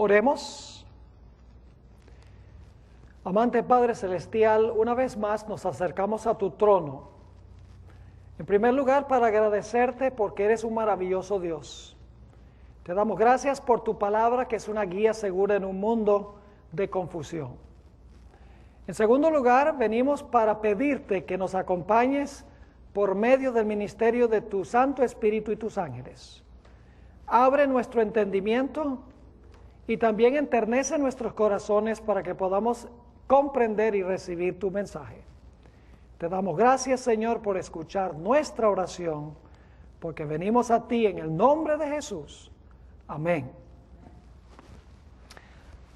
Oremos. Amante Padre Celestial, una vez más nos acercamos a tu trono. En primer lugar, para agradecerte porque eres un maravilloso Dios. Te damos gracias por tu palabra, que es una guía segura en un mundo de confusión. En segundo lugar, venimos para pedirte que nos acompañes por medio del ministerio de tu Santo Espíritu y tus ángeles. Abre nuestro entendimiento y también enternece nuestros corazones para que podamos comprender y recibir tu mensaje. Te damos gracias, Señor, por escuchar nuestra oración, porque venimos a ti en el nombre de Jesús. Amén.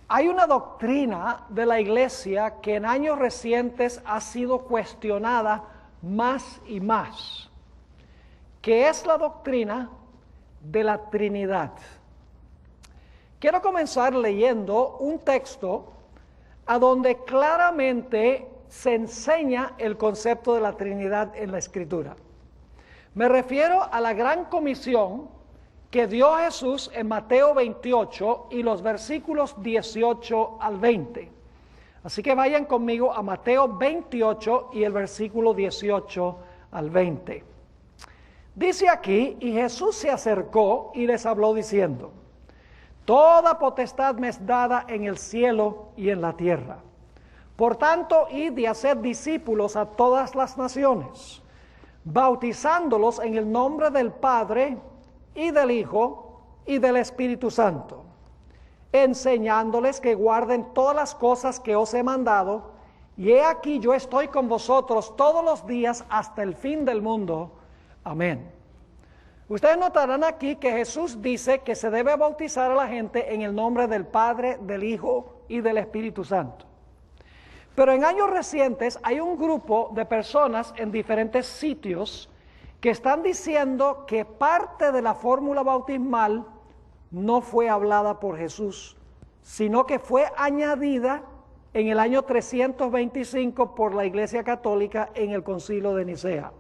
Hay una doctrina de la iglesia que en años recientes ha sido cuestionada más y más, que es la doctrina de la Trinidad. Quiero comenzar leyendo un texto a donde claramente se enseña el concepto de la Trinidad en la Escritura. Me refiero a la gran comisión que dio Jesús en Mateo 28 y los versículos 18 al 20. Así que vayan conmigo a Mateo 28 y el versículo 18 al 20. Dice aquí: y Jesús se acercó y les habló diciendo: toda potestad me es dada en el cielo y en la tierra. Por tanto, id y haced discípulos a todas las naciones, bautizándolos en el nombre del Padre, y del Hijo, y del Espíritu Santo, enseñándoles que guarden todas las cosas que os he mandado, y he aquí yo estoy con vosotros todos los días hasta el fin del mundo. Amén. Ustedes notarán aquí que Jesús dice que se debe bautizar a la gente en el nombre del Padre, del Hijo y del Espíritu Santo. Pero en años recientes hay un grupo de personas en diferentes sitios que están diciendo que parte de la fórmula bautismal no fue hablada por Jesús, sino que fue añadida en el año 325 por la Iglesia Católica en el Concilio de Nicea.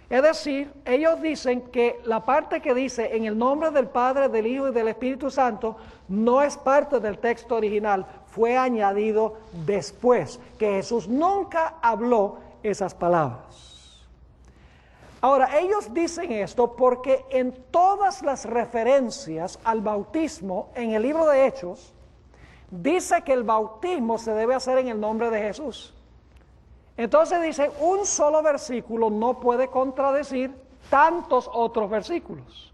Es decir, ellos dicen que la parte que dice en el nombre del Padre, del Hijo y del Espíritu Santo no es parte del texto original, fue añadido después, que Jesús nunca habló esas palabras. Ahora, ellos dicen esto porque en todas las referencias al bautismo en el libro de Hechos, dice que el bautismo se debe hacer en el nombre de Jesús. Entonces dice, un solo versículo no puede contradecir tantos otros versículos.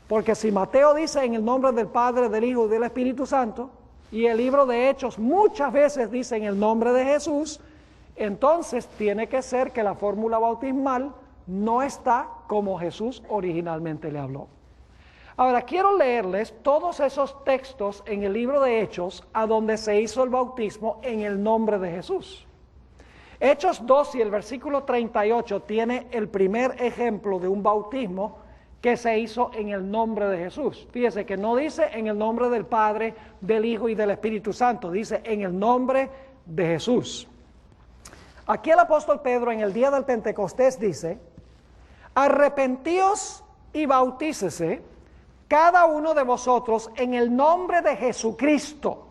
Porque si Mateo dice en el nombre del Padre, del Hijo y del Espíritu Santo, y el libro de Hechos muchas veces dice en el nombre de Jesús, entonces tiene que ser que la fórmula bautismal no está como Jesús originalmente le habló. Ahora, quiero leerles todos esos textos en el libro de Hechos a donde se hizo el bautismo en el nombre de Jesús. Hechos 2 y el versículo 38 tiene el primer ejemplo de un bautismo que se hizo en el nombre de Jesús. Fíjese que no dice en el nombre del Padre, del Hijo y del Espíritu Santo, dice en el nombre de Jesús. Aquí el apóstol Pedro en el día del Pentecostés dice: arrepentíos y bautícese cada uno de vosotros en el nombre de Jesucristo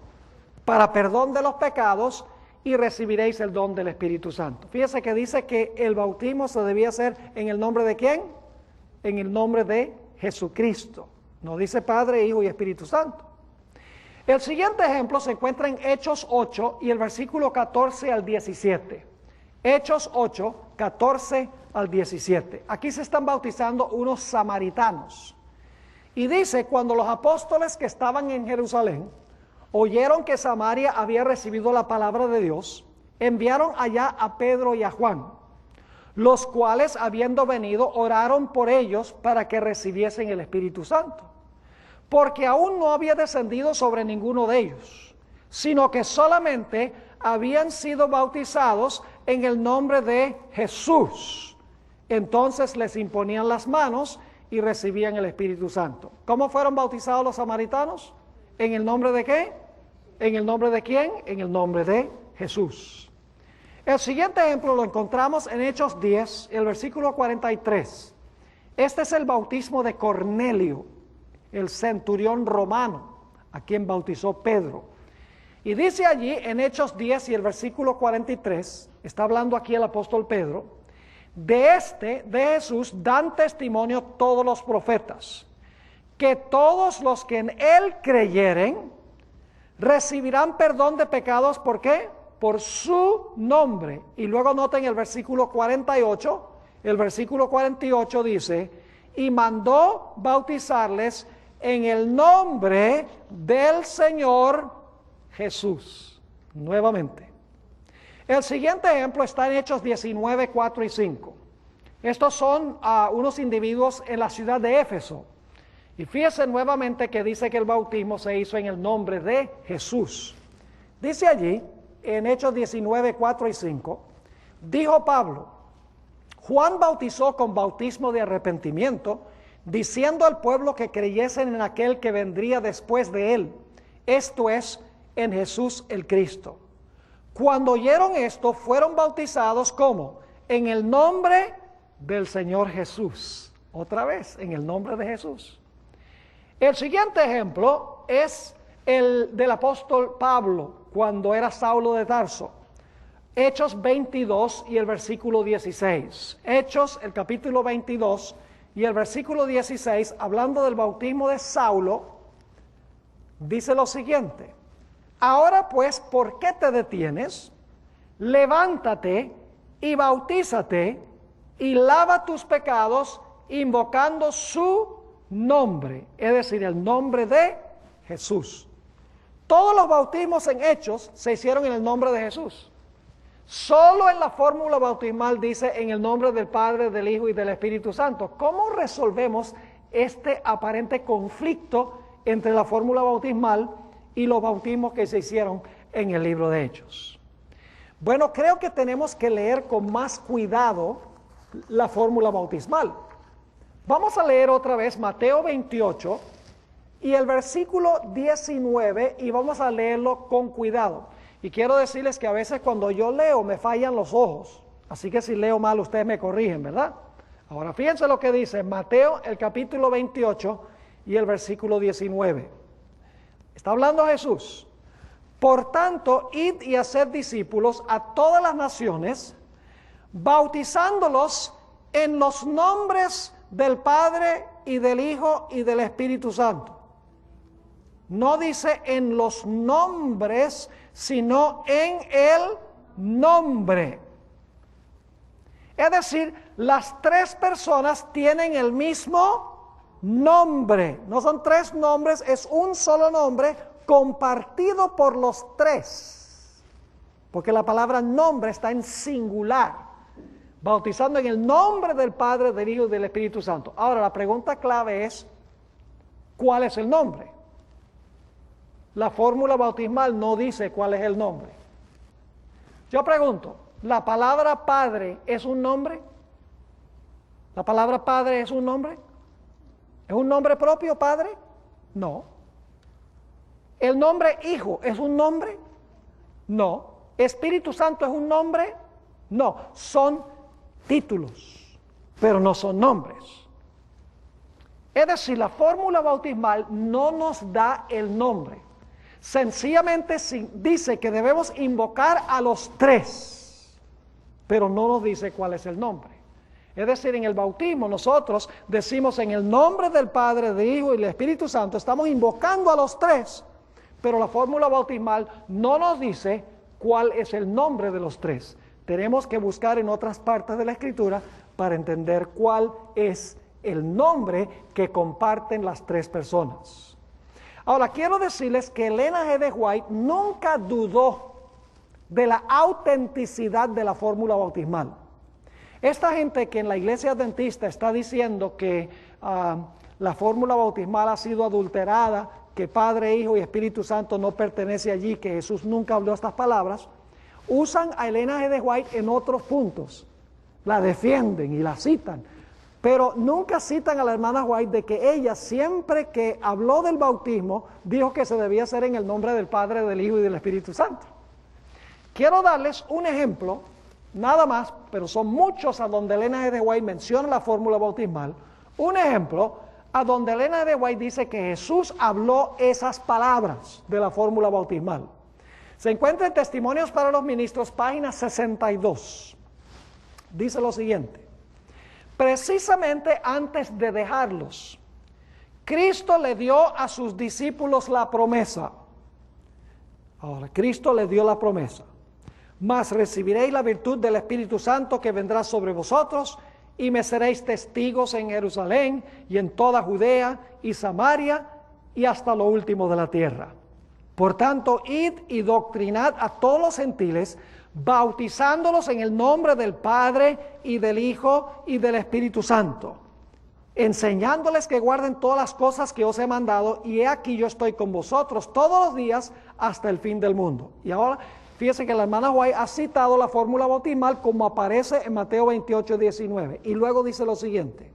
para perdón de los pecados, y recibiréis el don del Espíritu Santo. Fíjese que dice que el bautismo se debía hacer en el nombre de ¿quién? En el nombre de Jesucristo. No dice Padre, Hijo y Espíritu Santo. El siguiente ejemplo se encuentra en Hechos 8 y el versículo 14 al 17. Hechos 8, 14 al 17. Aquí se están bautizando unos samaritanos. Y dice, cuando los apóstoles que estaban en Jerusalén oyeron que Samaria había recibido la palabra de Dios, enviaron allá a Pedro y a Juan, los cuales, habiendo venido, oraron por ellos para que recibiesen el Espíritu Santo, porque aún no había descendido sobre ninguno de ellos, sino que solamente habían sido bautizados en el nombre de Jesús. Entonces les imponían las manos y recibían el Espíritu Santo. ¿Cómo fueron bautizados los samaritanos? ¿En el nombre de qué? ¿En el nombre de quién? En el nombre de Jesús. El siguiente ejemplo lo encontramos en Hechos 10, el versículo 43. Este es el bautismo de Cornelio, el centurión romano, a quien bautizó Pedro. Y dice allí en Hechos 10 y el versículo 43, está hablando aquí el apóstol Pedro, de Jesús, dan testimonio todos los profetas, que todos los que en él creyeren recibirán perdón de pecados. ¿Por qué? Por su nombre. Y luego noten el versículo 48, el versículo 48 dice, y mandó bautizarles en el nombre del Señor Jesús. Nuevamente. El siguiente ejemplo está en Hechos 19, 4 y 5. Estos son unos individuos en la ciudad de Éfeso. Y fíjense nuevamente que dice que el bautismo se hizo en el nombre de Jesús. Dice allí, en Hechos 19, 4 y 5, dijo Pablo, Juan bautizó con bautismo de arrepentimiento, diciendo al pueblo que creyesen en aquel que vendría después de él, esto es, en Jesús el Cristo. Cuando oyeron esto, fueron bautizados, ¿cómo? En el nombre del Señor Jesús. Otra vez, en el nombre de Jesús. El siguiente ejemplo es el del apóstol Pablo, cuando era Saulo de Tarso. Hechos 22 y el versículo 16. Hechos, el capítulo 22 y el versículo 16, hablando del bautismo de Saulo, dice lo siguiente. Ahora pues, ¿por qué te detienes? Levántate y bautízate y lava tus pecados invocando su nombre, es decir, el nombre de Jesús. Todos los bautismos en Hechos se hicieron en el nombre de Jesús. Solo en la fórmula bautismal dice en el nombre del Padre, del Hijo y del Espíritu Santo. ¿Cómo resolvemos este aparente conflicto entre la fórmula bautismal y los bautismos que se hicieron en el libro de Hechos? Bueno, creo que tenemos que leer con más cuidado la fórmula bautismal. Vamos a leer otra vez Mateo 28 y el versículo 19 y vamos a leerlo con cuidado. Y quiero decirles que a veces cuando yo leo me fallan los ojos, así que si leo mal ustedes me corrigen, ¿verdad? Ahora fíjense lo que dice Mateo el capítulo 28 y el versículo 19. Está hablando Jesús. Por tanto, id y haced discípulos a todas las naciones, bautizándolos en los nombres del Padre y del Hijo y del Espíritu Santo. No dice en los nombres, sino en el nombre. Es decir, las tres personas tienen el mismo nombre. No son tres nombres, es un solo nombre compartido por los tres. Porque la palabra nombre está en singular. Bautizando en el nombre del Padre, del Hijo y del Espíritu Santo. Ahora, la pregunta clave es, ¿cuál es el nombre? La fórmula bautismal no dice cuál es el nombre. Yo pregunto, ¿la palabra Padre es un nombre? ¿La palabra Padre es un nombre? ¿Es un nombre propio, Padre? No. ¿El nombre Hijo es un nombre? No. ¿Espíritu Santo es un nombre? No. Son títulos, pero no son nombres. Es decir, la fórmula bautismal no nos da el nombre. Sencillamente dice que debemos invocar a los tres, pero no nos dice cuál es el nombre. Es decir, en el bautismo nosotros decimos en el nombre del Padre, del Hijo y del Espíritu Santo, estamos invocando a los tres, pero la fórmula bautismal no nos dice cuál es el nombre de los tres. Tenemos que buscar en otras partes de la Escritura para entender cuál es el nombre que comparten las tres personas. Ahora, quiero decirles que Elena G. de White nunca dudó de la autenticidad de la fórmula bautismal. Esta gente que en la iglesia adventista está diciendo que la fórmula bautismal ha sido adulterada, que Padre, Hijo y Espíritu Santo no pertenece allí, que Jesús nunca habló estas palabras, usan a Elena G. de White en otros puntos. La defienden y la citan. Pero nunca citan a la hermana White de que ella siempre que habló del bautismo dijo que se debía hacer en el nombre del Padre, del Hijo y del Espíritu Santo. Quiero darles un ejemplo, nada más, pero son muchos a donde Elena G. de White menciona la fórmula bautismal. Un ejemplo a donde Elena de White dice que Jesús habló esas palabras de la fórmula bautismal. Se encuentra en Testimonios para los Ministros, página 62. Dice lo siguiente: precisamente antes de dejarlos, Cristo le dio a sus discípulos la promesa. Ahora, Cristo le dio la promesa: mas recibiréis la virtud del Espíritu Santo que vendrá sobre vosotros, y me seréis testigos en Jerusalén y en toda Judea y Samaria y hasta lo último de la tierra. Por tanto, id y doctrinad a todos los gentiles, bautizándolos en el nombre del Padre y del Hijo y del Espíritu Santo, enseñándoles que guarden todas las cosas que os he mandado, y he aquí yo estoy con vosotros todos los días hasta el fin del mundo. Y ahora, fíjese que la hermana White ha citado la fórmula bautismal como aparece en Mateo 28, 19. Y luego dice lo siguiente: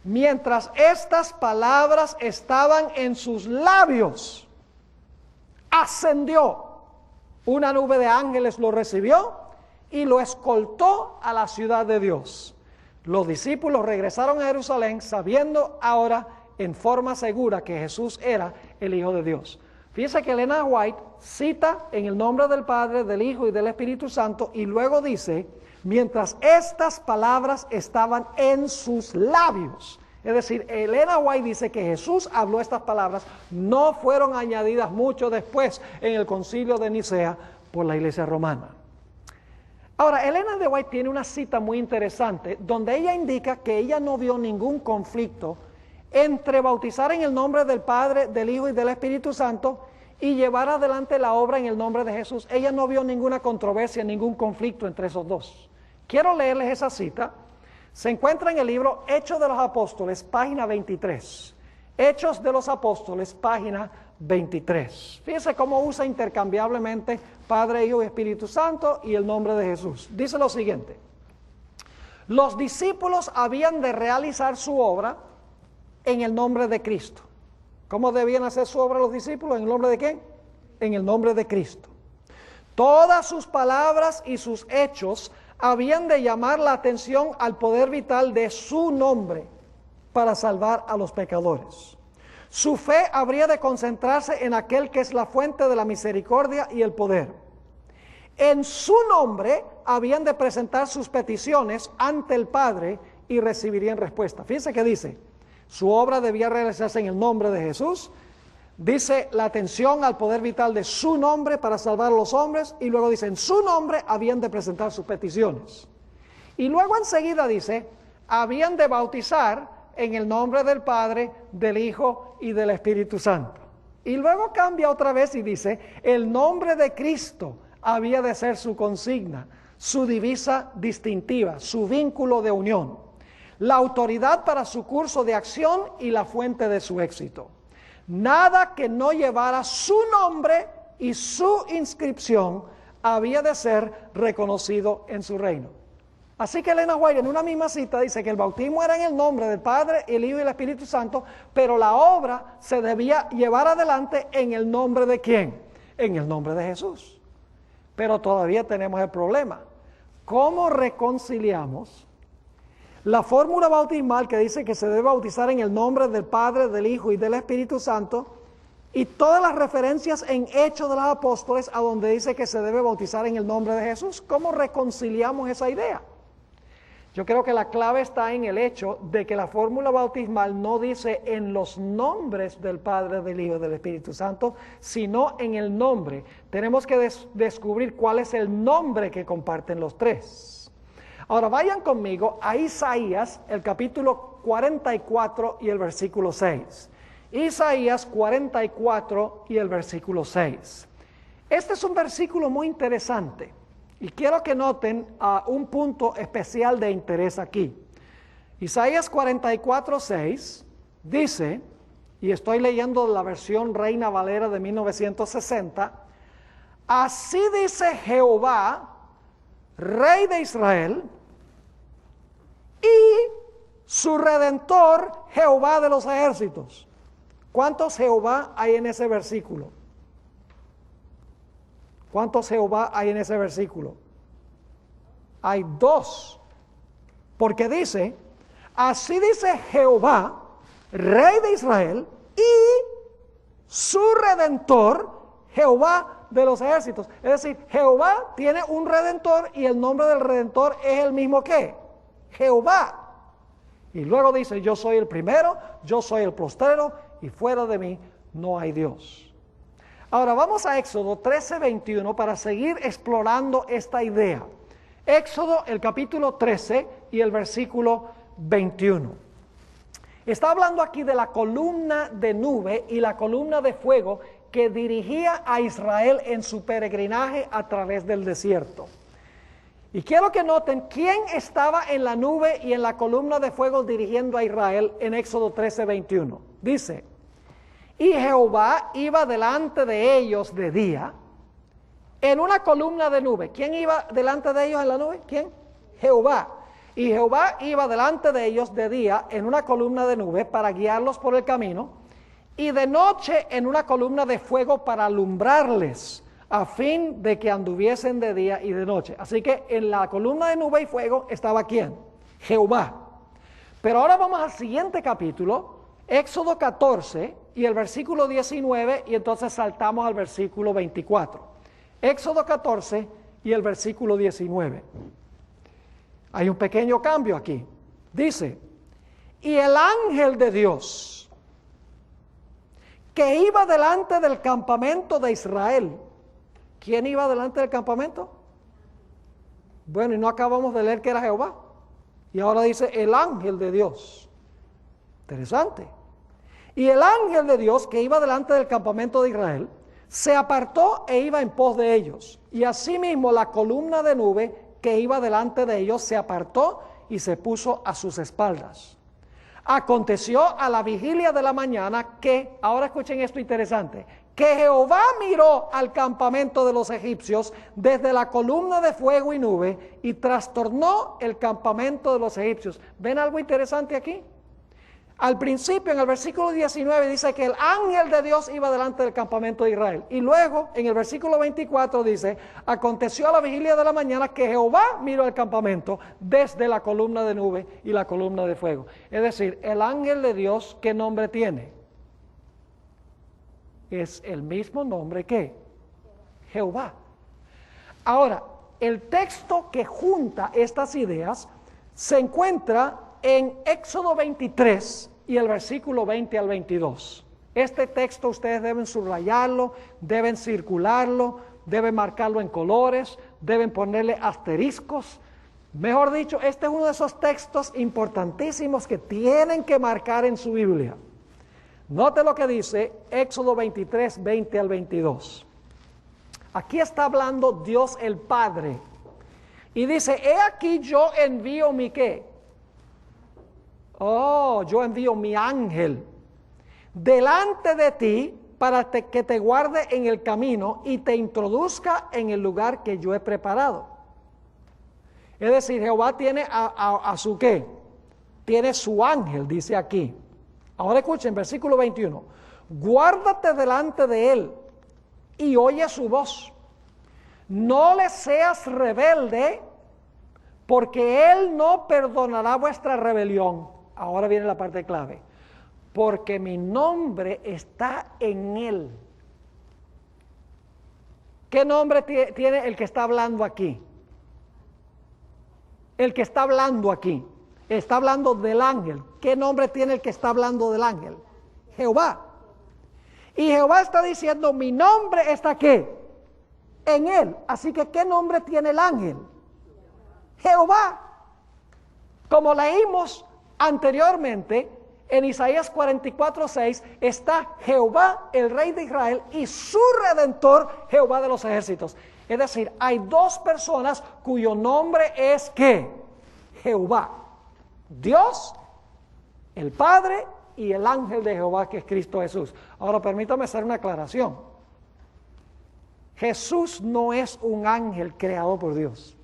mientras estas palabras estaban en sus labios, ascendió. Una nube de ángeles lo recibió y lo escoltó a la ciudad de Dios. Los discípulos regresaron a Jerusalén sabiendo ahora en forma segura que Jesús era el Hijo de Dios. Fíjense que Elena White cita en el nombre del Padre, del Hijo y del Espíritu Santo, y luego dice, mientras estas palabras estaban en sus labios. Es decir, Elena White dice que Jesús habló estas palabras, no fueron añadidas mucho después en el concilio de Nicea por la Iglesia romana. Ahora, Elena de White tiene una cita muy interesante donde ella indica que ella no vio ningún conflicto entre bautizar en el nombre del Padre, del Hijo y del Espíritu Santo y llevar adelante la obra en el nombre de Jesús. Ella no vio ninguna controversia, ningún conflicto entre esos dos. Quiero leerles esa cita. Se encuentra en el libro Hechos de los Apóstoles, página 23. Hechos de los Apóstoles, página 23. Fíjense cómo usa intercambiablemente Padre, Hijo y Espíritu Santo y el nombre de Jesús. Dice lo siguiente: los discípulos habían de realizar su obra en el nombre de Cristo. ¿Cómo debían hacer su obra los discípulos? ¿En el nombre de quién? En el nombre de Cristo. Todas sus palabras y sus hechos habían de llamar la atención al poder vital de su nombre para salvar a los pecadores. Su fe habría de concentrarse en aquel que es la fuente de la misericordia y el poder. En su nombre habían de presentar sus peticiones ante el Padre y recibirían respuesta. Fíjense que dice, su obra debía realizarse en el nombre de Jesús. Dice la atención al poder vital de su nombre para salvar a los hombres, y luego dice, en su nombre habían de presentar sus peticiones. Y luego enseguida dice, habían de bautizar en el nombre del Padre, del Hijo y del Espíritu Santo. Y luego cambia otra vez y dice, el nombre de Cristo había de ser su consigna, su divisa distintiva, su vínculo de unión, la autoridad para su curso de acción y la fuente de su éxito. Nada que no llevara su nombre y su inscripción había de ser reconocido en su reino. Así que Elena White en una misma cita dice que el bautismo era en el nombre del Padre, el Hijo y el Espíritu Santo, pero la obra se debía llevar adelante en el nombre de ¿quién? En el nombre de Jesús. Pero todavía tenemos el problema. ¿Cómo reconciliamos la fórmula bautismal que dice que se debe bautizar en el nombre del Padre, del Hijo y del Espíritu Santo, y todas las referencias en Hechos de los Apóstoles a donde dice que se debe bautizar en el nombre de Jesús? ¿Cómo reconciliamos esa idea? Yo creo que la clave está en el hecho de que la fórmula bautismal no dice en los nombres del Padre, del Hijo y del Espíritu Santo, sino en el nombre. Tenemos que descubrir cuál es el nombre que comparten los tres. Ahora vayan conmigo a Isaías, el capítulo 44 y el versículo 6. Isaías 44 y el versículo 6. Este es un versículo muy interesante y quiero que noten un punto especial de interés aquí. Isaías 44, 6 dice, y estoy leyendo la versión Reina Valera de 1960, así dice Jehová, Rey de Israel, y su Redentor, Jehová de los ejércitos. ¿Cuántos Jehová hay en ese versículo? ¿Cuántos Jehová hay en ese versículo? Hay dos, porque dice, así dice Jehová, Rey de Israel, y su Redentor, Jehová de los ejércitos. Es decir, Jehová tiene un Redentor y el nombre del Redentor es el mismo que Jehová. Y luego dice, yo soy el primero, yo soy el postrero, y fuera de mí no hay Dios. Ahora vamos a Éxodo 13:21 para seguir explorando esta idea. Éxodo, el capítulo 13 y el versículo 21. Está hablando aquí de la columna de nube y la columna de fuego que dirigía a Israel en su peregrinaje a través del desierto. Y quiero que noten quién estaba en la nube y en la columna de fuego dirigiendo a Israel en Éxodo 13:21. Dice, y Jehová iba delante de ellos de día en una columna de nube. ¿Quién iba delante de ellos en la nube? ¿Quién? Jehová. Y Jehová iba delante de ellos de día en una columna de nube para guiarlos por el camino, y de noche en una columna de fuego para alumbrarles, a fin de que anduviesen de día y de noche. Así que en la columna de nube y fuego estaba ¿quién? Jehová. Pero ahora vamos al siguiente capítulo, Éxodo 14 y el versículo 19, y entonces saltamos al versículo 24. Éxodo 14 y el versículo 19. Hay un pequeño cambio aquí. Dice, y el ángel de Dios que iba delante del campamento de Israel. ¿Quién iba delante del campamento? Bueno, y no acabamos de leer que era Jehová. Y ahora dice el ángel de Dios. Interesante. Y el ángel de Dios que iba delante del campamento de Israel se apartó e iba en pos de ellos. Y asimismo la columna de nube que iba delante de ellos se apartó y se puso a sus espaldas. Aconteció a la vigilia de la mañana que, ahora escuchen esto interesante, que Jehová miró al campamento de los egipcios desde la columna de fuego y nube y trastornó el campamento de los egipcios. ¿Ven algo interesante aquí? Al principio, en el versículo 19, dice que el ángel de Dios iba delante del campamento de Israel. Y luego, en el versículo 24, dice, aconteció a la vigilia de la mañana que Jehová miró el campamento desde la columna de nube y la columna de fuego. Es decir, el ángel de Dios, ¿qué nombre tiene? Es el mismo nombre que Jehová. Ahora, el texto que junta estas ideas se encuentra en Éxodo 23 y el versículo 20 al 22. Este texto ustedes deben subrayarlo, deben circularlo, deben marcarlo en colores, deben ponerle asteriscos. Mejor dicho, este es uno de esos textos importantísimos que tienen que marcar en su Biblia. Note lo que dice Éxodo 23, 20 al 22. Aquí está hablando Dios el Padre. Y dice, he aquí yo envío mi ¿qué? Yo envío mi ángel delante de ti para que te guarde en el camino y te introduzca en el lugar que yo he preparado. Es decir, Jehová tiene a su ¿qué? Tiene su ángel, dice aquí. Ahora escuchen, versículo 21. Guárdate delante de él y oye su voz. No le seas rebelde, porque él no perdonará vuestra rebelión. Ahora viene la parte clave. Porque mi nombre está en él. ¿Qué nombre tiene el que está hablando aquí? El que está hablando aquí. Está hablando del ángel. ¿Qué nombre tiene el que está hablando del ángel? Jehová. Y Jehová está diciendo, mi nombre está ¿qué? En él. Así que ¿qué nombre tiene el ángel? Jehová. Como leímos anteriormente, en Isaías 44:6 está Jehová, el Rey de Israel, y su Redentor, Jehová de los ejércitos. Es decir, hay dos personas cuyo nombre es ¿qué? Jehová. Dios, el Padre y el ángel de Jehová, que es Cristo Jesús. Ahora permítame hacer una aclaración. Jesús no es un ángel creado por Dios.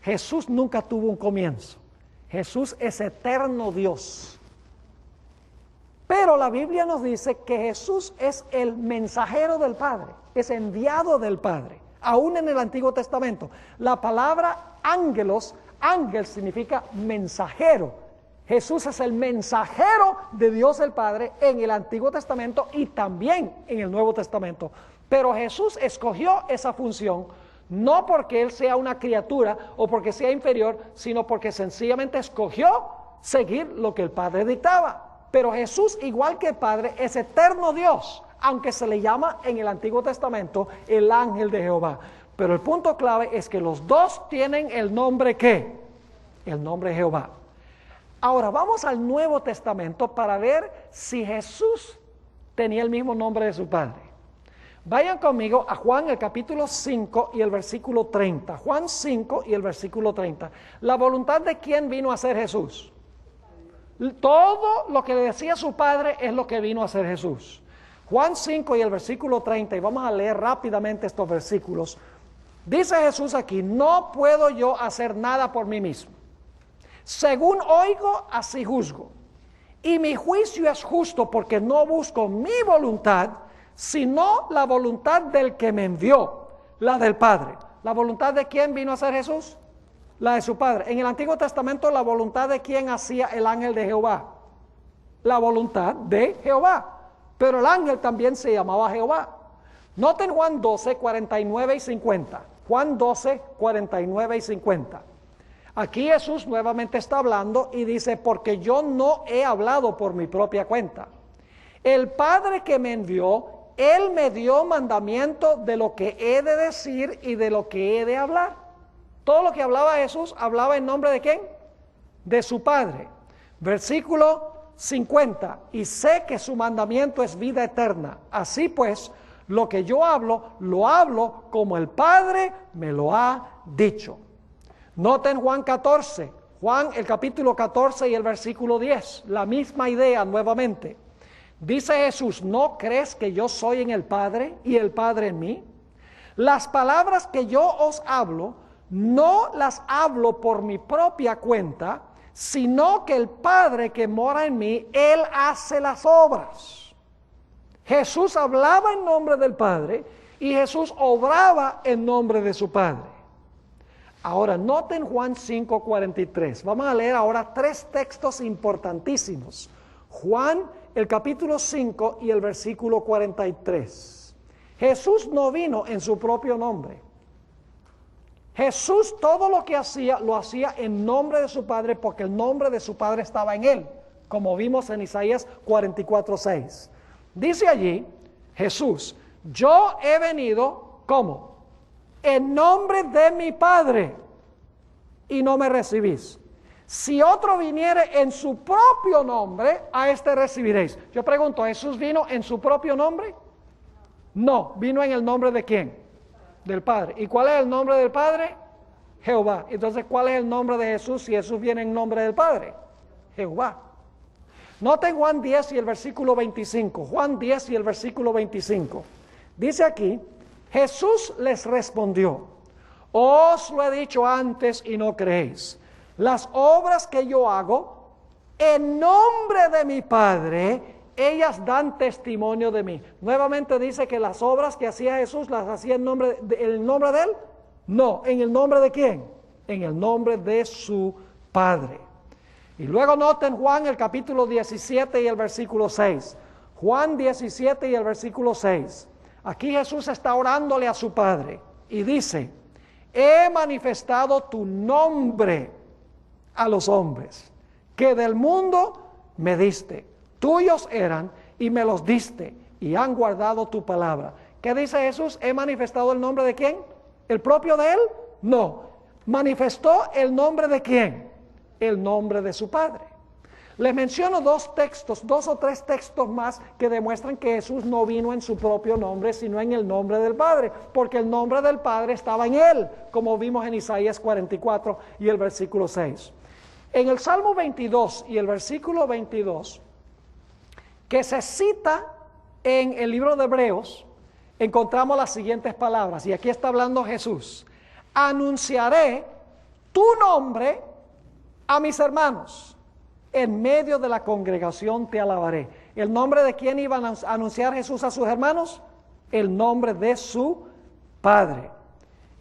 Jesús nunca tuvo un comienzo. Jesús es eterno Dios. Pero la Biblia nos dice que Jesús es el mensajero del Padre, es enviado del Padre. Aún en el Antiguo Testamento, la palabra ángelos, ángel significa mensajero. Jesús es el mensajero de Dios el Padre en el Antiguo Testamento y también en el Nuevo Testamento. Pero Jesús escogió esa función no porque Él sea una criatura o porque sea inferior, sino porque sencillamente escogió seguir lo que el Padre dictaba. Pero Jesús, igual que el Padre, es eterno Dios, aunque se le llama en el Antiguo Testamento el ángel de Jehová. Pero el punto clave es que los dos tienen el nombre ¿qué? El nombre de Jehová. Ahora vamos al Nuevo Testamento para ver si Jesús tenía el mismo nombre de su Padre. Vayan conmigo a Juan el capítulo 5 y el versículo 30. Juan 5 y el versículo 30. ¿La voluntad de quién vino a ser Jesús? Todo lo que le decía su Padre es lo que vino a ser Jesús. Juan 5 y el versículo 30, y vamos a leer rápidamente estos versículos. Dice Jesús aquí: no puedo yo hacer nada por mí mismo. Según oigo, así juzgo. Y mi juicio es justo porque no busco mi voluntad, sino la voluntad del que me envió, la del Padre. ¿La voluntad de quién vino a ser Jesús? La de su Padre. En el Antiguo Testamento, ¿la voluntad de quién hacía el ángel de Jehová? La voluntad de Jehová. Pero el ángel también se llamaba Jehová. Noten Juan 12, 49 y 50. Juan 12, 49 y 50. Aquí Jesús nuevamente está hablando y dice: porque yo no he hablado por mi propia cuenta. El Padre que me envió, Él me dio mandamiento de lo que he de decir y de lo que he de hablar. Todo lo que hablaba Jesús, hablaba en nombre de ¿quién? De su Padre. Versículo 50. Y sé que su mandamiento es vida eterna. Así pues, lo que yo hablo, lo hablo como el Padre me lo ha dicho. Noten Juan 14, Juan el capítulo 14 y el versículo 10, la misma idea nuevamente. Dice Jesús: ¿no crees que yo soy en el Padre y el Padre en mí? Las palabras que yo os hablo, no las hablo por mi propia cuenta, sino que el Padre que mora en mí, Él hace las obras. Jesús hablaba en nombre del Padre y Jesús obraba en nombre de su Padre. Ahora, noten Juan 5:43. Vamos a leer ahora tres textos importantísimos. Juan, el capítulo 5 y el versículo 43. Jesús no vino en su propio nombre. Jesús todo lo que hacía, lo hacía en nombre de su Padre, porque el nombre de su Padre estaba en Él, como vimos en Isaías 44:6. Dice allí Jesús: yo he venido, ¿cómo? En nombre de mi Padre, y no me recibís. Si otro viniere en su propio nombre, a este recibiréis. Yo pregunto, ¿Jesús vino en su propio nombre? No, vino en el nombre de ¿quién? Del Padre. ¿Y cuál es el nombre del Padre? Jehová. Entonces, ¿cuál es el nombre de Jesús si Jesús viene en nombre del Padre? Jehová. Noten Juan 10 y el versículo 25. Juan 10 y el versículo 25. Dice aquí: Jesús les respondió: os lo he dicho antes y no creéis. Las obras que yo hago en nombre de mi Padre, ellas dan testimonio de mí. Nuevamente dice que las obras que hacía Jesús las hacía en nombre de él. No, ¿en el nombre de quién? En el nombre de su Padre. Y luego noten Juan el capítulo 17 y el versículo 6. Juan 17 y el versículo 6. Aquí Jesús está orándole a su Padre y dice: he manifestado tu nombre a los hombres, que del mundo me diste. Tuyos eran y me los diste, y han guardado tu palabra. ¿Qué dice Jesús? ¿He manifestado el nombre de quién? ¿El propio de él? No. ¿Manifestó el nombre de quién? El nombre de su Padre. Les menciono dos o tres textos más que demuestran que Jesús no vino en su propio nombre, sino en el nombre del Padre, porque el nombre del Padre estaba en él, como vimos en Isaías 44 y el versículo 6. En el Salmo 22 y el versículo 22, que se cita en el libro de Hebreos, encontramos las siguientes palabras, y aquí está hablando Jesús: anunciaré tu nombre a mis hermanos. En medio de la congregación te alabaré. ¿El nombre de quién iba a anunciar Jesús a sus hermanos? El nombre de su Padre.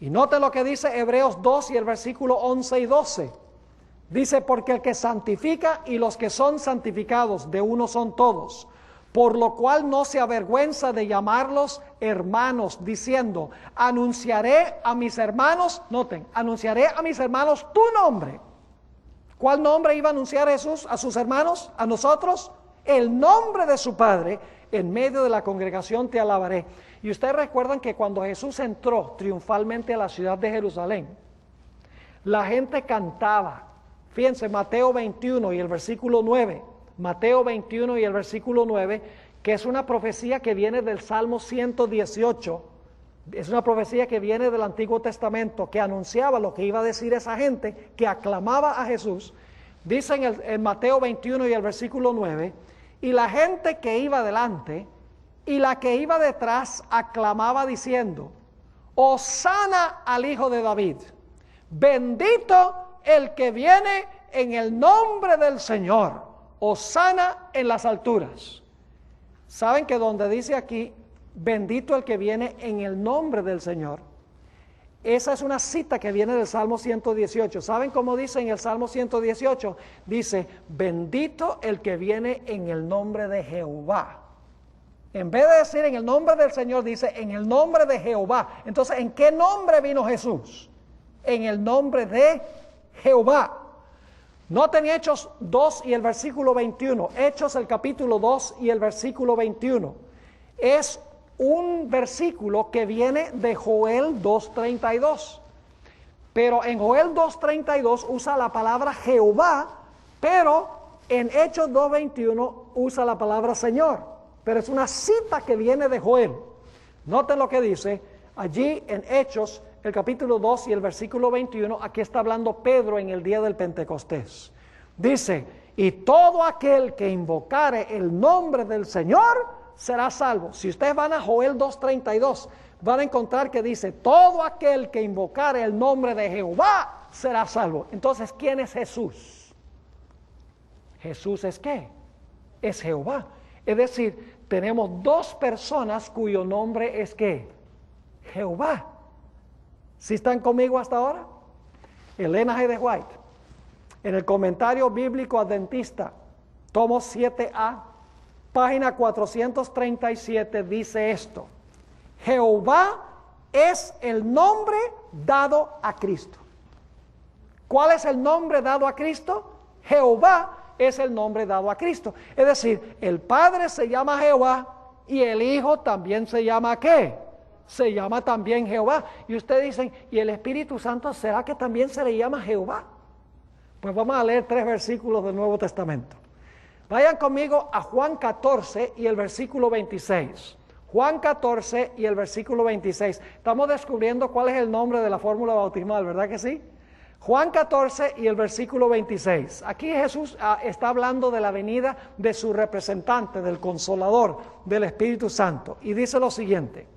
Y note lo que dice Hebreos 2 y el versículo 11 y 12. Dice, porque el que santifica y los que son santificados de uno son todos, por lo cual no se avergüenza de llamarlos hermanos, diciendo, anunciaré a mis hermanos, noten, anunciaré a mis hermanos tu nombre. ¿Cuál nombre iba a anunciar Jesús a sus hermanos, a nosotros? El nombre de su Padre, en medio de la congregación te alabaré. Y ustedes recuerdan que cuando Jesús entró triunfalmente a la ciudad de Jerusalén, la gente cantaba. Fíjense, Mateo 21 y el versículo 9. Mateo 21 y el versículo 9, que es una profecía que viene del Salmo 118. Es una profecía que viene del Antiguo Testamento, que anunciaba lo que iba a decir esa gente, que aclamaba a Jesús. Dice en Mateo 21 y el versículo 9, y la gente que iba delante y la que iba detrás aclamaba diciendo, Hosana al Hijo de David, bendito el que viene en el nombre del Señor, Hosana en las alturas. ¿Saben que donde dice aquí, bendito el que viene en el nombre del Señor? Esa es una cita que viene del Salmo 118. ¿Saben cómo dice en el Salmo 118? Dice, bendito el que viene en el nombre de Jehová. En vez de decir en el nombre del Señor, dice en el nombre de Jehová. Entonces, ¿en qué nombre vino Jesús? En el nombre de Jehová. Noten Hechos 2 y el versículo 21. Hechos el capítulo 2 y el versículo 21. Es un versículo que viene de Joel 2:32. Pero en Joel 2:32 usa la palabra Jehová, pero en Hechos 2:21 usa la palabra Señor. Pero es una cita que viene de Joel. Noten lo que dice allí en Hechos, el capítulo 2 y el versículo 21. Aquí está hablando Pedro en el día del Pentecostés. Dice, y todo aquel que invocare el nombre del Señor será salvo. Si ustedes van a Joel 2:32, van a encontrar que dice, todo aquel que invocare el nombre de Jehová será salvo. Entonces, ¿quién es Jesús? Jesús es ¿qué? Es Jehová. Es decir, tenemos dos personas cuyo nombre es ¿qué? Jehová. ¿Sí están conmigo hasta ahora? Elena G. de White, en el Comentario Bíblico Adventista, tomo 7a, página 437, dice esto: Jehová es el nombre dado a Cristo. ¿Cuál es el nombre dado a Cristo? Jehová es el nombre dado a Cristo. Es decir, el Padre se llama Jehová y el Hijo también se llama ¿qué? Se llama también Jehová. Y ustedes dicen, ¿y el Espíritu Santo será que también se le llama Jehová? Pues vamos a leer 3 versículos del Nuevo Testamento. Vayan conmigo a Juan 14 y el versículo 26. Juan 14 y el versículo 26. Estamos descubriendo cuál es el nombre de la fórmula bautismal, ¿verdad que sí? Juan 14 y el versículo 26. Aquí Jesús está hablando de la venida de su representante, del Consolador, del Espíritu Santo. Y dice lo siguiente: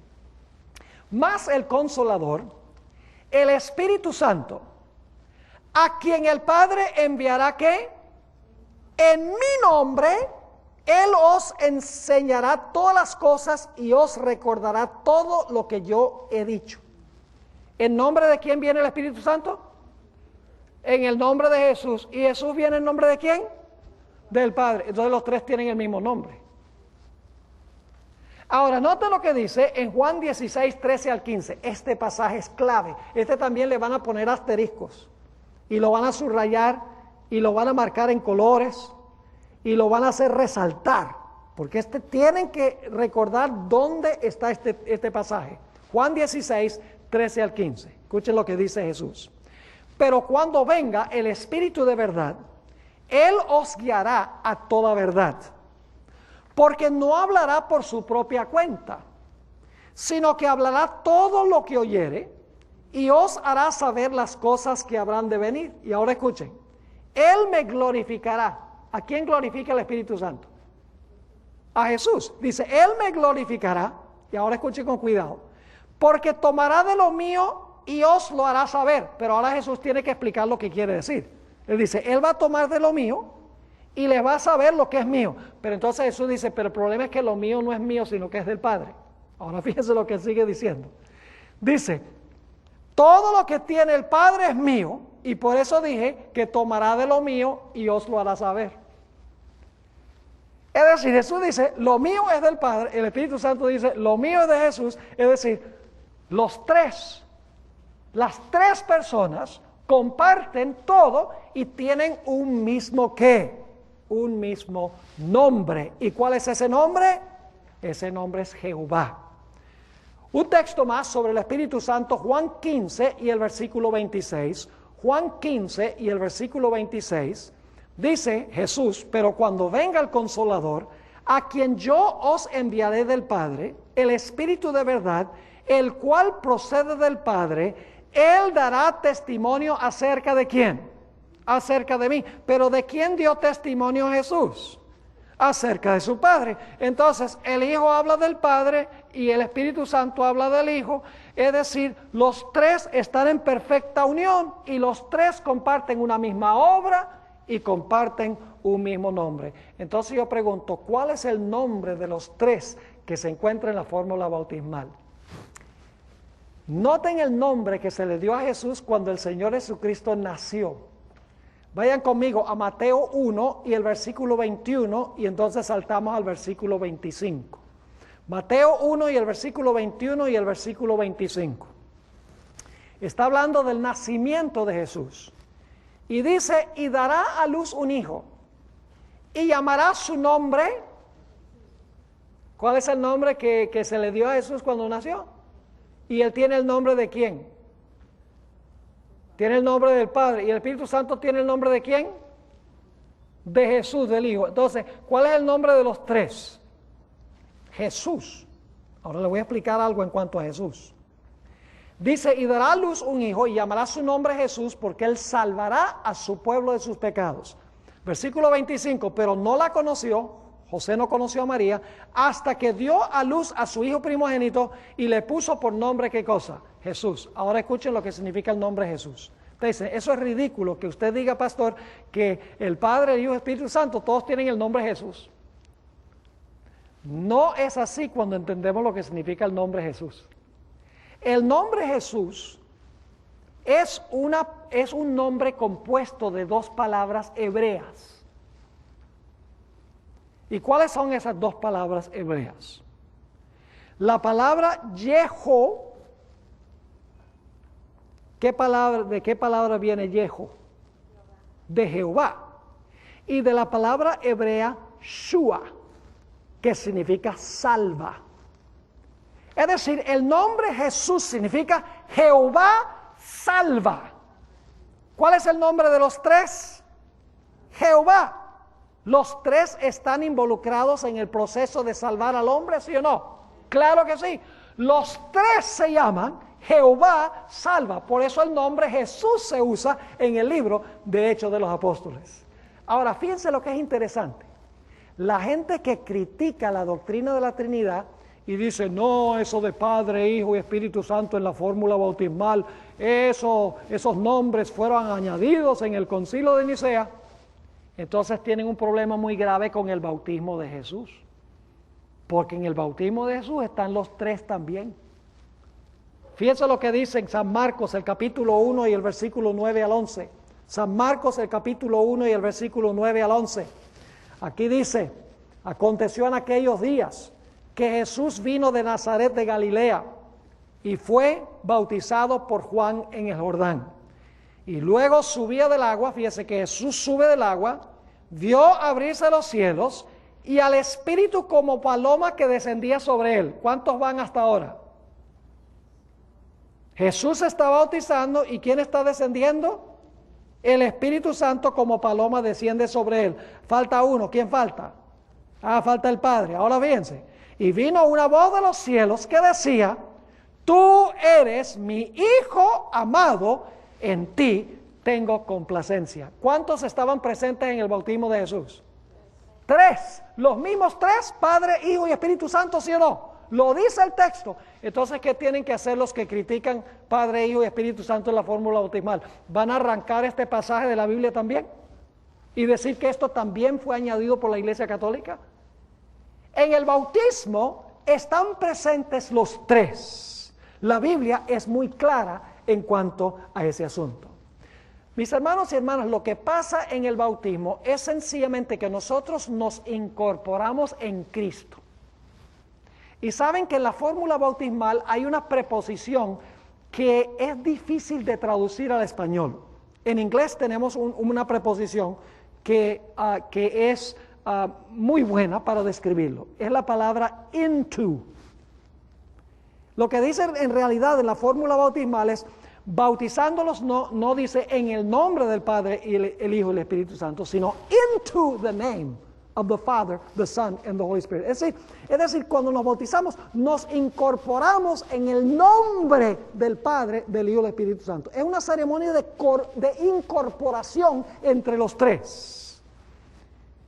mas el Consolador, el Espíritu Santo, a quien el Padre enviará ¿qué? En mi nombre, Él os enseñará todas las cosas y os recordará todo lo que yo he dicho. ¿En nombre de quién viene el Espíritu Santo? En el nombre de Jesús. ¿Y Jesús viene en nombre de quién? Del Padre. Entonces los tres tienen el mismo nombre. Ahora, noten lo que dice en Juan 16, 13 al 15. Este pasaje es clave. Este también le van a poner asteriscos. Y lo van a subrayar y lo van a marcar en colores y lo van a hacer resaltar. Porque tienen que recordar dónde está este pasaje. Juan 16, 13 al 15. Escuchen lo que dice Jesús. Pero cuando venga el Espíritu de verdad, Él os guiará a toda verdad. Porque no hablará por su propia cuenta, sino que hablará todo lo que oyere y os hará saber las cosas que habrán de venir. Y ahora escuchen, Él me glorificará. ¿A quién glorifica el Espíritu Santo? A Jesús. Dice, Él me glorificará. Y ahora escuchen con cuidado. Porque tomará de lo mío y os lo hará saber. Pero ahora Jesús tiene que explicar lo que quiere decir. Él dice, Él va a tomar de lo mío y les va a saber lo que es mío. Pero entonces Jesús dice, pero el problema es que lo mío no es mío, sino que es del Padre. Ahora fíjense lo que sigue diciendo. Dice, todo lo que tiene el Padre es mío, Y por eso dije que tomará de lo mío y os lo hará saber. Es decir, Jesús dice, lo mío es del Padre, el Espíritu Santo dice, lo mío es de Jesús. Es decir, las tres personas comparten todo y tienen un mismo ¿qué? Un mismo nombre. ¿Y cuál es ese nombre? Ese nombre es Jehová. Un texto más sobre el Espíritu Santo, Juan 15 y el versículo 26. Juan 15 y el versículo 26, dice Jesús, pero cuando venga el Consolador, a quien yo os enviaré del Padre, el Espíritu de verdad, el cual procede del Padre, Él dará testimonio acerca de ¿quién? Acerca de mí. ¿Pero de quién dio testimonio Jesús? Acerca de su Padre. Entonces, el Hijo habla del Padre y el Espíritu Santo habla del Hijo. Es decir, los tres están en perfecta unión y los tres comparten una misma obra y comparten un mismo nombre. Entonces yo pregunto, ¿cuál es el nombre de los tres que se encuentra en la fórmula bautismal? Noten el nombre que se le dio a Jesús cuando el Señor Jesucristo nació. Vayan conmigo a Mateo 1 y el versículo 21 y entonces saltamos al versículo 25. Mateo 1 y el versículo 21 y el versículo 25. Está hablando del nacimiento de Jesús. Y dice, y dará a luz un hijo, y llamará su nombre. ¿Cuál es el nombre que se le dio a Jesús cuando nació? Y él tiene el nombre de ¿quién? Tiene el nombre del Padre. ¿Y el Espíritu Santo tiene el nombre de quién? De Jesús, del Hijo. Entonces, ¿cuál es el nombre de los tres? Jesús. Ahora le voy a explicar algo en cuanto a Jesús. Dice, y dará a luz un hijo y llamará su nombre Jesús porque él salvará a su pueblo de sus pecados. Versículo 25, pero no la conoció, José no conoció a María, hasta que dio a luz a su hijo primogénito y le puso por nombre, ¿qué cosa? Jesús. Ahora escuchen lo que significa el nombre Jesús. Entonces, eso es ridículo que usted diga, pastor, que el Padre, el Hijo y el Espíritu Santo, todos tienen el nombre Jesús. No es así cuando entendemos lo que significa el nombre Jesús. El nombre Jesús es un nombre compuesto de dos palabras hebreas. ¿Y cuáles son esas dos palabras hebreas? La palabra Yeho, ¿de qué palabra viene Yeho? De Jehová. Y de la palabra hebrea Shua, que significa salva. Es decir, el nombre Jesús significa Jehová salva. ¿Cuál es el nombre de los tres? Jehová. ¿Los tres están involucrados en el proceso de salvar al hombre, sí o no? Claro que sí. Los tres se llaman Jehová salva. Por eso el nombre Jesús se usa en el libro de Hechos de los Apóstoles. Ahora, fíjense lo que es interesante. La gente que critica la doctrina de la Trinidad y dice, no, eso de Padre, Hijo y Espíritu Santo en la fórmula bautismal, esos nombres fueron añadidos en el Concilio de Nicea. Entonces tienen un problema muy grave con el bautismo de Jesús. Porque en el bautismo de Jesús están los tres también. Fíjense lo que dice en San Marcos, el capítulo 1 y el versículo 9 al 11. San Marcos, el capítulo 1 y el versículo 9 al 11. Aquí dice, aconteció en aquellos días que Jesús vino de Nazaret de Galilea y fue bautizado por Juan en el Jordán. Y luego subía del agua, fíjese que Jesús sube del agua, vio abrirse los cielos y al Espíritu como paloma que descendía sobre él. ¿Cuántos van hasta ahora? Jesús está bautizando y ¿quién está descendiendo? El Espíritu Santo como paloma desciende sobre él. Falta uno, ¿quién falta? Falta el Padre. Ahora fíjense. Y vino una voz de los cielos que decía, tú eres mi Hijo amado, en ti tengo complacencia. ¿Cuántos estaban presentes en el bautismo de Jesús? Tres. Los mismos tres, Padre, Hijo y Espíritu Santo, ¿sí o no? Lo dice el texto. Entonces, ¿qué tienen que hacer los que critican Padre, Hijo y Espíritu Santo en la fórmula bautismal? ¿Van a arrancar este pasaje de la Biblia también? ¿Y decir que esto también fue añadido por la Iglesia Católica? En el bautismo están presentes los tres. La Biblia es muy clara en cuanto a ese asunto. Mis hermanos y hermanas, lo que pasa en el bautismo es sencillamente que nosotros nos incorporamos en Cristo. Y saben que en la fórmula bautismal hay una preposición que es difícil de traducir al español. En inglés tenemos una preposición que es muy buena para describirlo. Es la palabra into. Lo que dice en realidad en la fórmula bautismal es, bautizándolos no dice en el nombre del Padre y el Hijo y el Espíritu Santo, sino into the name of the Father, the Son, and the Holy Spirit. Es decir, cuando nos bautizamos, nos incorporamos en el nombre del Padre, del Hijo y del Espíritu Santo. Es una ceremonia de incorporación entre los tres.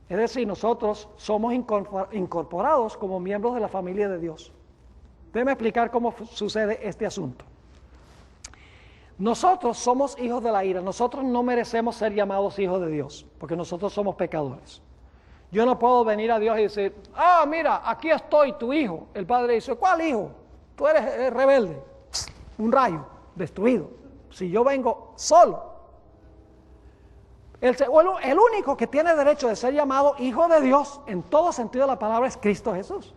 Es decir, nosotros somos incorporados como miembros de la familia de Dios. Déjeme explicar cómo sucede este asunto. Nosotros somos hijos de la ira. Nosotros no merecemos ser llamados hijos de Dios, porque nosotros somos pecadores. Yo no puedo venir a Dios y decir, mira, aquí estoy, tu hijo. El padre dice, ¿cuál hijo? Tú eres rebelde. Psst, un rayo, destruido. Si yo vengo solo. El único que tiene derecho de ser llamado hijo de Dios, en todo sentido de la palabra, es Cristo Jesús.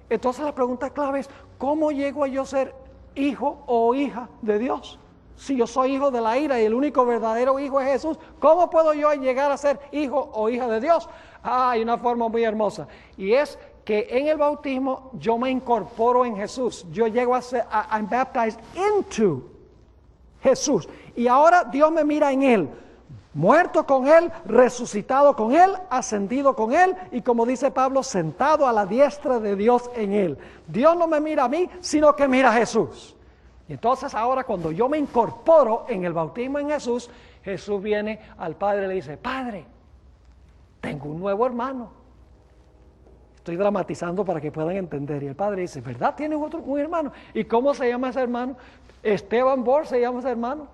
Entonces la pregunta clave es, ¿cómo llego a yo ser hijo o hija de Dios? Si yo soy hijo de la ira y el único verdadero hijo es Jesús, ¿cómo puedo yo llegar a ser hijo o hija de Dios? Hay una forma muy hermosa, y es que en el bautismo yo me incorporo en Jesús. Yo llego a ser, I'm baptized into Jesús, y ahora Dios me mira en Él, muerto con Él, resucitado con Él, ascendido con Él, y como dice Pablo, sentado a la diestra de Dios en Él. Dios no me mira a mí, sino que mira a Jesús. Y entonces ahora cuando yo me incorporo en el bautismo en Jesús, Jesús viene al Padre y le dice, Padre, tengo un nuevo hermano. Estoy dramatizando para que puedan entender. Y el Padre dice, ¿verdad? ¿Tienes un hermano? ¿Y cómo se llama ese hermano? Esteban Bor se llama ese hermano.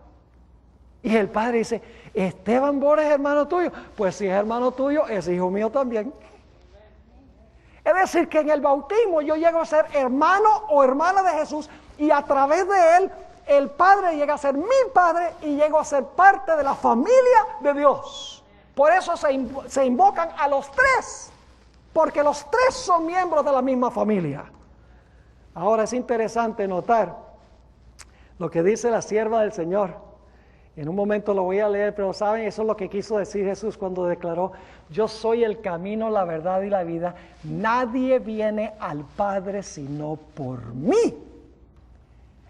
Y el Padre dice, Esteban Bor es hermano tuyo. Pues si es hermano tuyo, es hijo mío también. Es decir, que en el bautismo yo llego a ser hermano o hermana de Jesús, y a través de Él, el Padre llega a ser mi Padre y llego a ser parte de la familia de Dios. Por eso se invocan a los tres, porque los tres son miembros de la misma familia. Ahora es interesante notar lo que dice la sierva del Señor. En un momento lo voy a leer, pero saben, eso es lo que quiso decir Jesús cuando declaró, yo soy el camino, la verdad y la vida. Nadie viene al Padre sino por mí.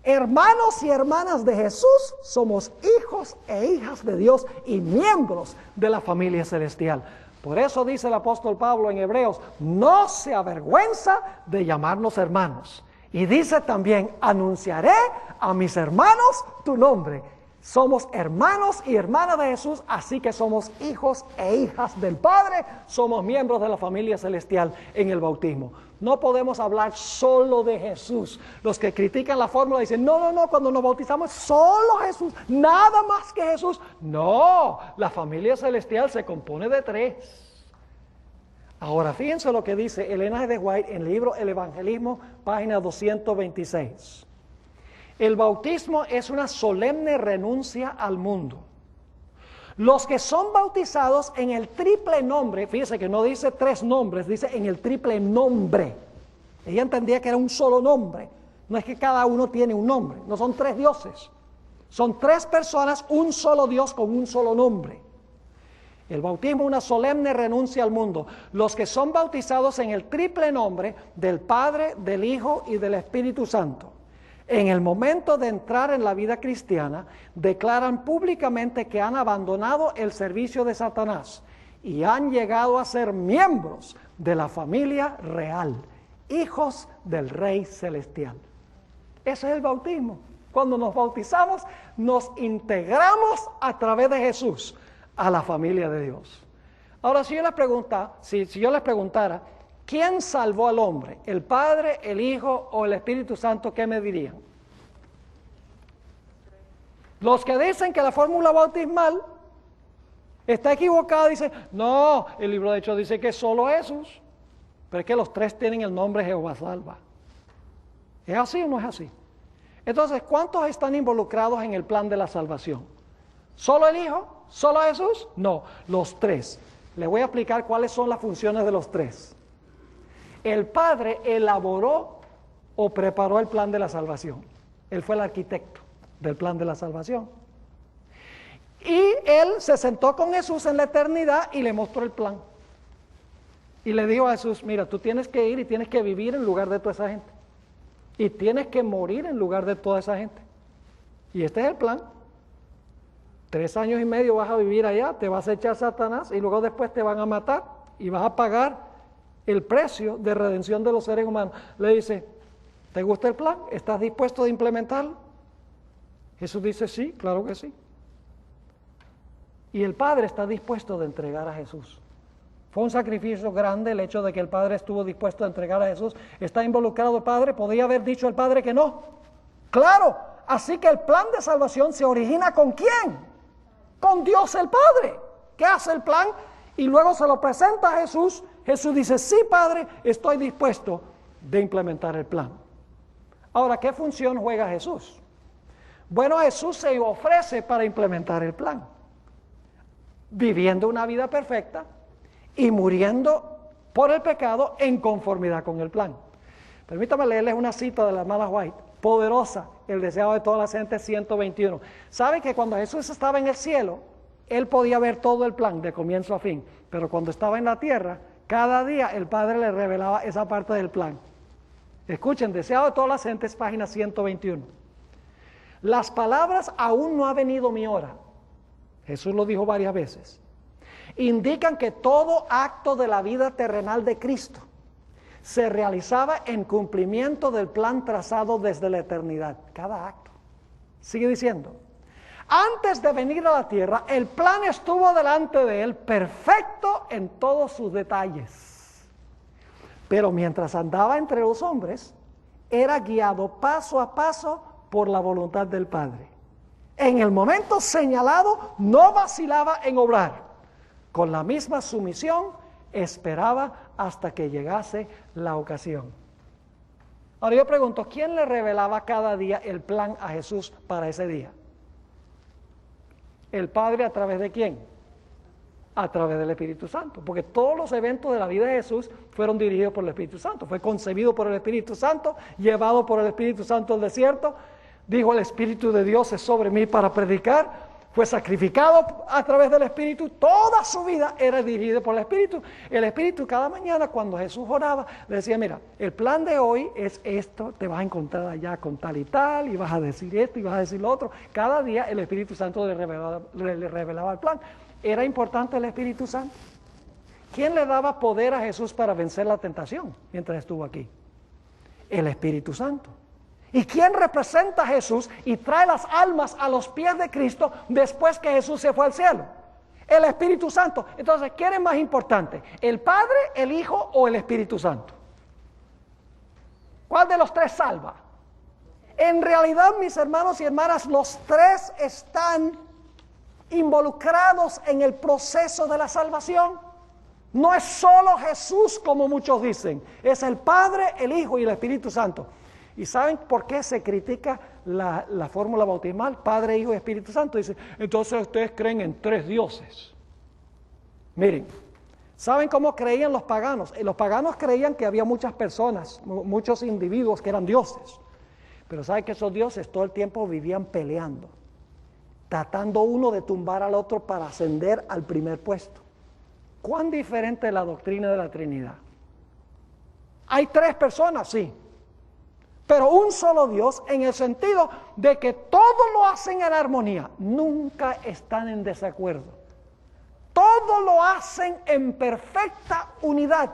Hermanos y hermanas de Jesús, somos hijos e hijas de Dios y miembros de la familia celestial. Por eso dice el apóstol Pablo en Hebreos, no se avergüenza de llamarnos hermanos. Y dice también, anunciaré a mis hermanos tu nombre. Somos hermanos y hermanas de Jesús, así que somos hijos e hijas del Padre, somos miembros de la familia celestial en el bautismo. No podemos hablar solo de Jesús. Los que critican la fórmula dicen, no, cuando nos bautizamos solo Jesús, nada más que Jesús. No, la familia celestial se compone de tres. Ahora, fíjense lo que dice Elena G. de White en el libro El Evangelismo, página 226. El bautismo es una solemne renuncia al mundo. Los que son bautizados en el triple nombre, fíjese que no dice tres nombres, dice en el triple nombre. Ella entendía que era un solo nombre. No es que cada uno tiene un nombre, no son tres dioses. Son tres personas, un solo Dios con un solo nombre. El bautismo es una solemne renuncia al mundo. Los que son bautizados en el triple nombre del Padre, del Hijo y del Espíritu Santo, en el momento de entrar en la vida cristiana, declaran públicamente que han abandonado el servicio de Satanás y han llegado a ser miembros de la familia real, hijos del Rey Celestial. Ese es el bautismo. Cuando nos bautizamos, nos integramos a través de Jesús a la familia de Dios. Ahora, si yo les preguntara, ¿quién salvó al hombre? ¿El Padre, el Hijo o el Espíritu Santo? ¿Qué me dirían? Los que dicen que la fórmula bautismal está equivocada, dicen, no, el libro de Hechos dice que solo Jesús. Pero es que los tres tienen el nombre Jehová salva. ¿Es así o no es así? Entonces, ¿cuántos están involucrados en el plan de la salvación? ¿Solo el Hijo? ¿Solo Jesús? No, los tres. Les voy a explicar cuáles son las funciones de los tres. El Padre elaboró o preparó el plan de la salvación. Él fue el arquitecto del plan de la salvación. Y Él se sentó con Jesús en la eternidad y le mostró el plan. Y le dijo a Jesús, mira, tú tienes que ir y tienes que vivir en lugar de toda esa gente. Y tienes que morir en lugar de toda esa gente. Y este es el plan. 3 años y medio vas a vivir allá, te vas a echar Satanás y luego después te van a matar y vas a pagar el precio de redención de los seres humanos. Le dice, ¿te gusta el plan? ¿Estás dispuesto a implementarlo? Jesús dice, sí, claro que sí. Y el Padre está dispuesto de entregar a Jesús. Fue un sacrificio grande el hecho de que el Padre estuvo dispuesto a entregar a Jesús. ¿Está involucrado el Padre? ¿Podría haber dicho el Padre que no? ¡Claro! Así que el plan de salvación se origina ¿con quién? Con Dios el Padre, que hace el plan y luego se lo presenta a Jesús. Jesús dice, sí, Padre, estoy dispuesto de implementar el plan. Ahora, ¿qué función juega Jesús? Bueno, Jesús se ofrece para implementar el plan, viviendo una vida perfecta y muriendo por el pecado en conformidad con el plan. Permítame leerles una cita de la hermana White, poderosa, el deseo de todas las gentes, 121. ¿Sabe que cuando Jesús estaba en el cielo, Él podía ver todo el plan de comienzo a fin? Pero cuando estaba en la tierra, cada día el Padre le revelaba esa parte del plan. Escuchen, deseo de todas las gentes, página 121. Las palabras aún no ha venido mi hora. Jesús lo dijo varias veces. Indican que todo acto de la vida terrenal de Cristo se realizaba en cumplimiento del plan trazado desde la eternidad. Cada acto. Sigue diciendo. Antes de venir a la tierra, el plan estuvo delante de Él, perfecto en todos sus detalles. Pero mientras andaba entre los hombres, era guiado paso a paso por la voluntad del Padre. En el momento señalado, no vacilaba en obrar. Con la misma sumisión, esperaba hasta que llegase la ocasión. Ahora yo pregunto, ¿quién le revelaba cada día el plan a Jesús para ese día? ¿El Padre a través de quién? A través del Espíritu Santo, porque todos los eventos de la vida de Jesús fueron dirigidos por el Espíritu Santo. Fue concebido por el Espíritu Santo, llevado por el Espíritu Santo al desierto, dijo el Espíritu de Dios es sobre mí para predicar, fue sacrificado a través del Espíritu, toda su vida era dirigida por el Espíritu. El Espíritu cada mañana cuando Jesús oraba, le decía, mira, el plan de hoy es esto, te vas a encontrar allá con tal y tal, y vas a decir esto y vas a decir lo otro. Cada día el Espíritu Santo le revelaba el plan. ¿Era importante el Espíritu Santo? ¿Quién le daba poder a Jesús para vencer la tentación mientras estuvo aquí? El Espíritu Santo. ¿Y quién representa a Jesús y trae las almas a los pies de Cristo después que Jesús se fue al cielo? El Espíritu Santo. Entonces, ¿quién es más importante? ¿El Padre, el Hijo o el Espíritu Santo? ¿Cuál de los tres salva? En realidad, mis hermanos y hermanas, los tres están involucrados en el proceso de la salvación. No es solo Jesús como muchos dicen, es el Padre, el Hijo y el Espíritu Santo. ¿Y saben por qué se critica la fórmula bautismal? Padre, Hijo y Espíritu Santo. Dice, entonces ustedes creen en 3 dioses. Miren, ¿saben cómo creían los paganos? Los paganos creían que había muchas personas, muchos individuos que eran dioses. Pero ¿saben que esos dioses todo el tiempo vivían peleando? Tratando uno de tumbar al otro para ascender al primer puesto. ¿Cuán diferente es la doctrina de la Trinidad? ¿Hay 3 personas? Sí. Pero un solo Dios en el sentido de que todo lo hacen en armonía. Nunca están en desacuerdo. Todo lo hacen en perfecta unidad.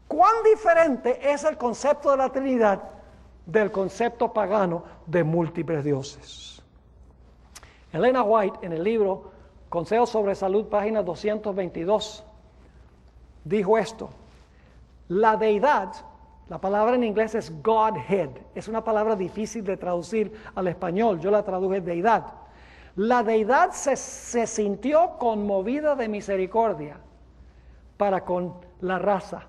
¿Cuán diferente es el concepto de la Trinidad del concepto pagano de múltiples dioses? Elena White, en el libro Consejos sobre Salud, página 222, dijo esto. La deidad, la palabra en inglés es Godhead, es una palabra difícil de traducir al español, yo la traduje deidad. La deidad se sintió conmovida de misericordia para con la raza.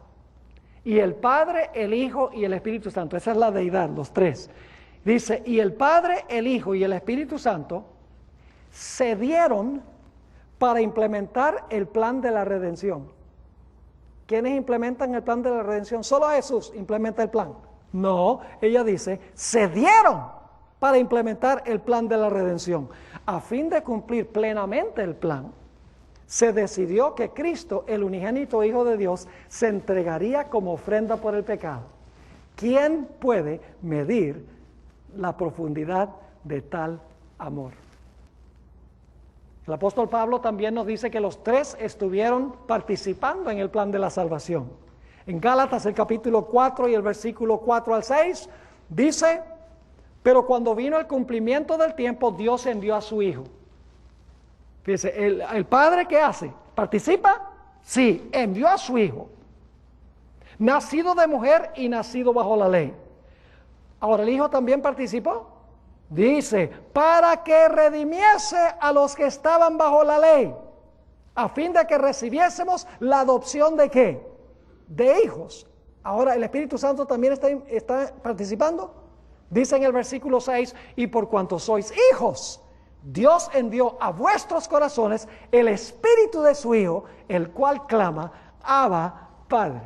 Y el Padre, el Hijo y el Espíritu Santo, esa es la deidad, los 3. Dice, y el Padre, el Hijo y el Espíritu Santo se dieron para implementar el plan de la redención. ¿Quiénes implementan el plan de la redención? Solo Jesús implementa el plan. No, ella dice, se dieron para implementar el plan de la redención. A fin de cumplir plenamente el plan, se decidió que Cristo, el unigénito Hijo de Dios, se entregaría como ofrenda por el pecado. ¿Quién puede medir la profundidad de tal amor? El apóstol Pablo también nos dice que los tres estuvieron participando en el plan de la salvación. En Gálatas el capítulo 4 y el versículo 4 al 6 dice, pero cuando vino el cumplimiento del tiempo, Dios envió a su Hijo. Fíjese, el Padre, ¿qué hace? ¿Participa? Sí, envió a su Hijo, nacido de mujer y nacido bajo la ley. Ahora, ¿el Hijo también participó? Dice, para que redimiese a los que estaban bajo la ley, a fin de que recibiésemos la adopción ¿de qué? De hijos. Ahora, ¿el Espíritu Santo también está participando? Dice en el versículo 6, y por cuanto sois hijos, Dios envió a vuestros corazones el Espíritu de su Hijo, el cual clama, Abba, Padre.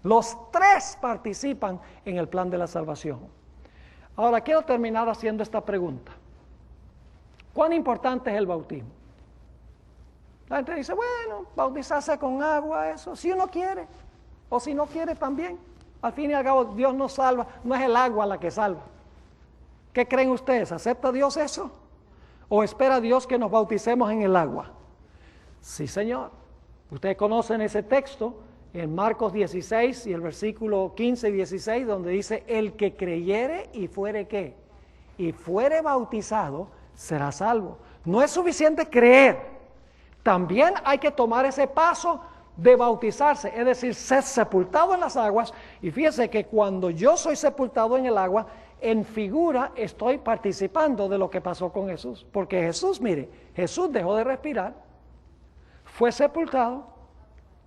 Los tres participan en el plan de la salvación. Ahora, quiero terminar haciendo esta pregunta. ¿Cuán importante es el bautismo? La gente dice, bueno, bautizarse con agua, eso, si uno quiere, o si no quiere también. Al fin y al cabo, Dios nos salva, no es el agua la que salva. ¿Qué creen ustedes? ¿Acepta Dios eso? ¿O espera Dios que nos bauticemos en el agua? Sí, Señor. Ustedes conocen ese texto en Marcos 16 y el versículo 15 y 16, donde dice, el que creyere y fuere ¿qué? Y fuere bautizado, será salvo. No es suficiente creer. También hay que tomar ese paso de bautizarse, es decir, ser sepultado en las aguas. Y fíjese que cuando yo soy sepultado en el agua, en figura estoy participando de lo que pasó con Jesús. Porque Jesús, mire, Jesús dejó de respirar, fue sepultado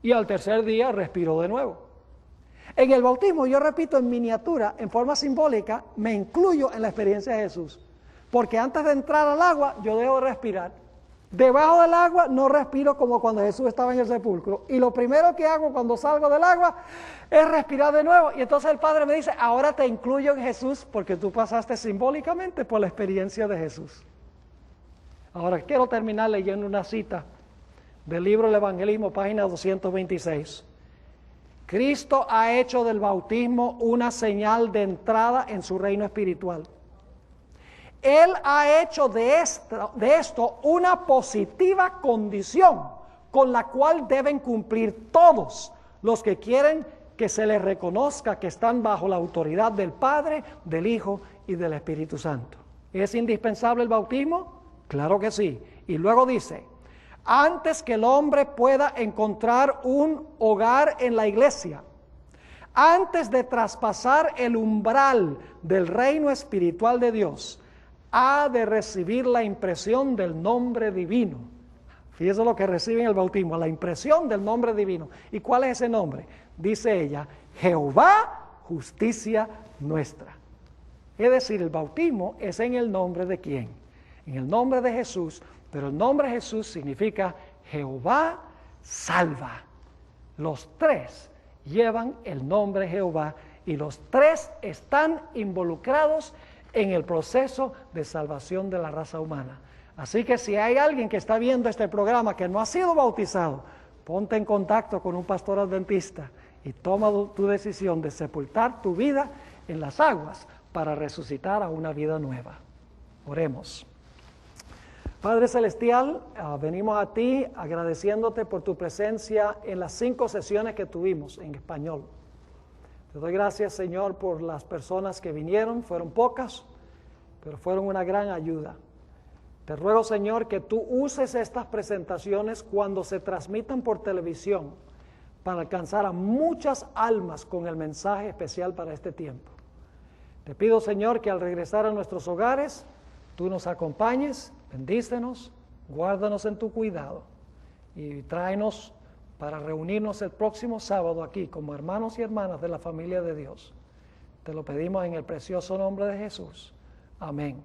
y al tercer día respiró de nuevo. En el bautismo, yo repito en miniatura, en forma simbólica, me incluyo en la experiencia de Jesús. Porque antes de entrar al agua, yo dejo de respirar. Debajo del agua no respiro como cuando Jesús estaba en el sepulcro. Y lo primero que hago cuando salgo del agua es respirar de nuevo. Y entonces el Padre me dice, ahora te incluyo en Jesús porque tú pasaste simbólicamente por la experiencia de Jesús. Ahora quiero terminar leyendo una cita del libro del Evangelismo, página 226. Cristo ha hecho del bautismo una señal de entrada en su reino espiritual. Él ha hecho de esto una positiva condición con la cual deben cumplir todos los que quieren que se les reconozca que están bajo la autoridad del Padre, del Hijo y del Espíritu Santo. ¿Es indispensable el bautismo? Claro que sí. Y luego dice, antes que el hombre pueda encontrar un hogar en la iglesia, antes de traspasar el umbral del reino espiritual de Dios, ha de recibir la impresión del nombre divino. Fíjese lo que recibe en el bautismo, la impresión del nombre divino. ¿Y cuál es ese nombre? Dice ella, Jehová, justicia nuestra. Es decir, el bautismo es en el nombre de ¿quién? En el nombre de Jesús, pero el nombre de Jesús significa Jehová salva. Los tres llevan el nombre de Jehová y los tres están involucrados en el proceso de salvación de la raza humana. Así que si hay alguien que está viendo este programa que no ha sido bautizado, ponte en contacto con un pastor adventista y toma tu decisión de sepultar tu vida en las aguas para resucitar a una vida nueva. Oremos. Padre Celestial, venimos a ti agradeciéndote por tu presencia en las 5 sesiones que tuvimos en español. Te doy gracias, Señor, por las personas que vinieron, fueron pocas, pero fueron una gran ayuda. Te ruego, Señor, que tú uses estas presentaciones cuando se transmitan por televisión para alcanzar a muchas almas con el mensaje especial para este tiempo. Te pido, Señor, que al regresar a nuestros hogares, tú nos acompañes, bendícenos, guárdanos en tu cuidado y tráenos para reunirnos el próximo sábado aquí como hermanos y hermanas de la familia de Dios. Te lo pedimos en el precioso nombre de Jesús. Amén.